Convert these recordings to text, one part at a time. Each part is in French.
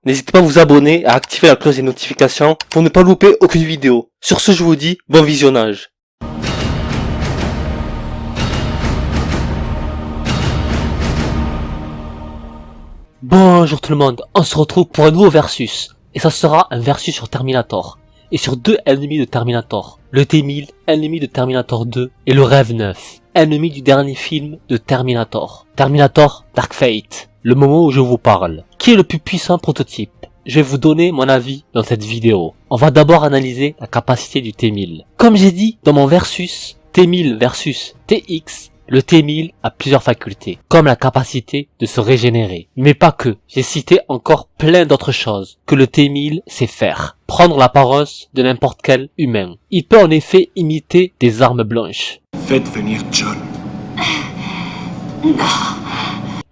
N'hésitez pas à vous abonner et à activer la cloche des notifications pour ne pas louper aucune vidéo. Sur ce, je vous dis bon visionnage. Bonjour tout le monde, on se retrouve pour un nouveau versus. Et ça sera un versus sur Terminator. Et sur deux ennemis de Terminator. Le T-1000, ennemi de Terminator 2, et le Rêve 9, ennemi du dernier film de Terminator. Terminator Dark Fate. Le moment où je vous parle. Qui est le plus puissant prototype? Je vais vous donner mon avis dans cette vidéo. On va d'abord analyser la capacité du T-1000. Comme j'ai dit dans mon versus, T-1000 versus TX, le T-1000 a plusieurs facultés, comme la capacité de se régénérer. Mais pas que, j'ai cité encore plein d'autres choses que le T-1000 sait faire. Prendre l'apparence de n'importe quel humain. Il peut en effet imiter des armes blanches. Faites venir John.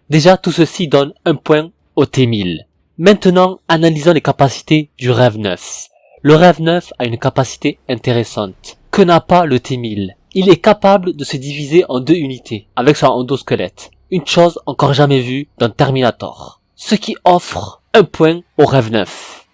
Déjà, tout ceci donne un point au T-1000. Maintenant, analysons les capacités du Rêve 9. Le Rêve 9 a une capacité intéressante, que n'a pas le T-1000. Il est capable de se diviser en deux unités, avec son endosquelette. Une chose encore jamais vue dans Terminator. Ce qui offre un point au Rêve 9.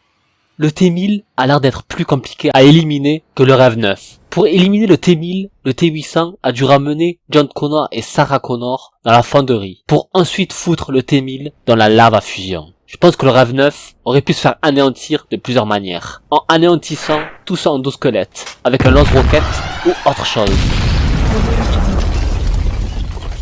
Le T-1000 a l'air d'être plus compliqué à éliminer que le Rêve 9. Pour éliminer le T-1000, le T-800 a dû ramener John Connor et Sarah Connor dans la fonderie, pour ensuite foutre le T-1000 dans la lave à fusion. Je pense que le Rêve 9 aurait pu se faire anéantir de plusieurs manières, en anéantissant tout son endosquelette, avec un lance-roquette ou autre chose.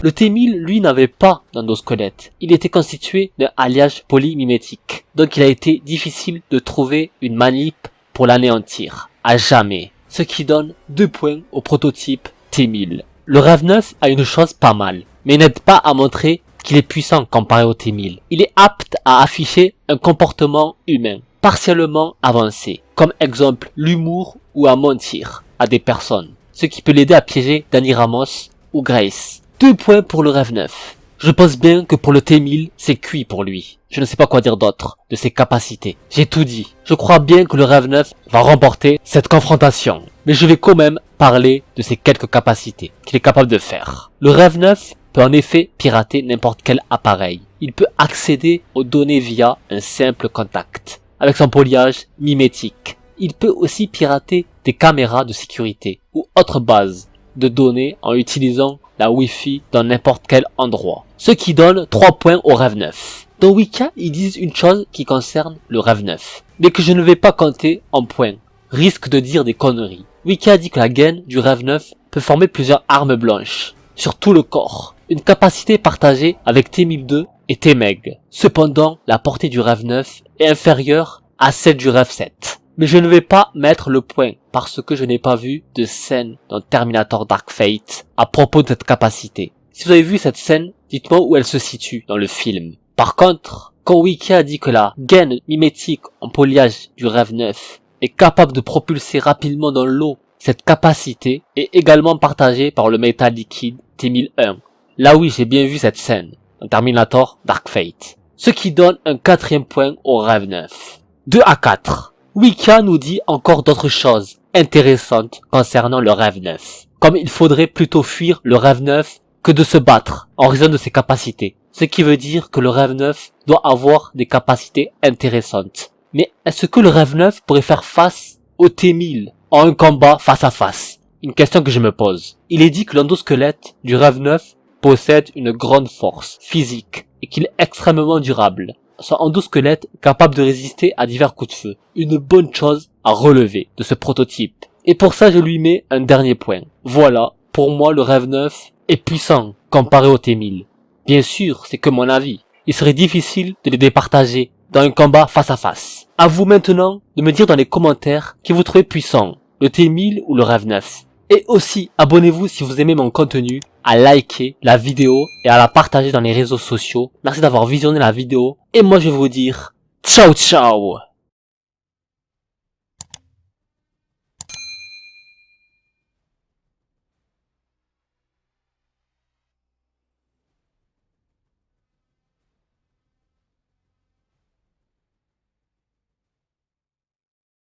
Le T-1000, lui, n'avait pas d'endosquelette. Il était constitué d'un alliage polymimétique. Donc il a été difficile de trouver une manip pour l'anéantir. À jamais. Ce qui donne 2 points au prototype T-1000. Le Rêve 9 a une chose pas mal, mais n'aide pas à montrer qu'il est puissant comparé au T-1000. Il est apte à afficher un comportement humain, partiellement avancé. Comme exemple, l'humour ou à mentir à des personnes. Ce qui peut l'aider à piéger Danny Ramos ou Grace. 2 points pour le Rêve 9. Je pense bien que pour le T-1000, c'est cuit pour lui. Je ne sais pas quoi dire d'autre de ses capacités. J'ai tout dit. Je crois bien que le Rêve 9 va remporter cette confrontation. Mais je vais quand même parler de ses quelques capacités qu'il est capable de faire. Le Rêve 9 peut en effet pirater n'importe quel appareil. Il peut accéder aux données via un simple contact, avec son polliage mimétique. Il peut aussi pirater des caméras de sécurité ou autres bases de données en utilisant la Wi-Fi dans n'importe quel endroit. Ce qui donne 3 points au Rêve 9. Dans Wika, ils disent une chose qui concerne le Rêve 9, mais que je ne vais pas compter en points. Risque de dire des conneries. Wika dit que la gaine du Rêve 9 peut former plusieurs armes blanches sur tout le corps. Une capacité partagée avec T-1002 et T-Meg. Cependant, la portée du Rêve 9 est inférieure à celle du Rêve 7. Mais je ne vais pas mettre le point parce que je n'ai pas vu de scène dans Terminator Dark Fate à propos de cette capacité. Si vous avez vu cette scène, dites-moi où elle se situe dans le film. Par contre, quand Wiki a dit que la gaine mimétique en polliage du Rêve 9 est capable de propulser rapidement dans l'eau, cette capacité est également partagée par le métal liquide T-1001. Là oui, j'ai bien vu cette scène dans Terminator Dark Fate. Ce qui donne un 4e point au Rêve 9. 2 à 4. Wika nous dit encore d'autres choses intéressantes concernant le Rêve 9. Comme il faudrait plutôt fuir le Rêve 9 que de se battre en raison de ses capacités. Ce qui veut dire que le Rêve 9 doit avoir des capacités intéressantes. Mais est-ce que le Rêve 9 pourrait faire face au T-1000 en un combat face à face? Une question que je me pose. Il est dit que l'endosquelette du Rêve 9 possède une grande force physique et qu'il est extrêmement durable. Son endosquelette est capable de résister à divers coups de feu. Une bonne chose à relever de ce prototype. Et pour ça, je lui mets un dernier point. Voilà, pour moi, le Rêve 9 est puissant comparé au T-1000. Bien sûr, c'est que mon avis. Il serait difficile de les départager dans un combat face à face. À vous maintenant de me dire dans les commentaires qui vous trouvez puissant, le T-1000 ou le Rêve 9. Et aussi, abonnez-vous si vous aimez mon contenu, à liker la vidéo et à la partager dans les réseaux sociaux. Merci d'avoir visionné la vidéo. Et moi je vais vous dire, ciao ciao!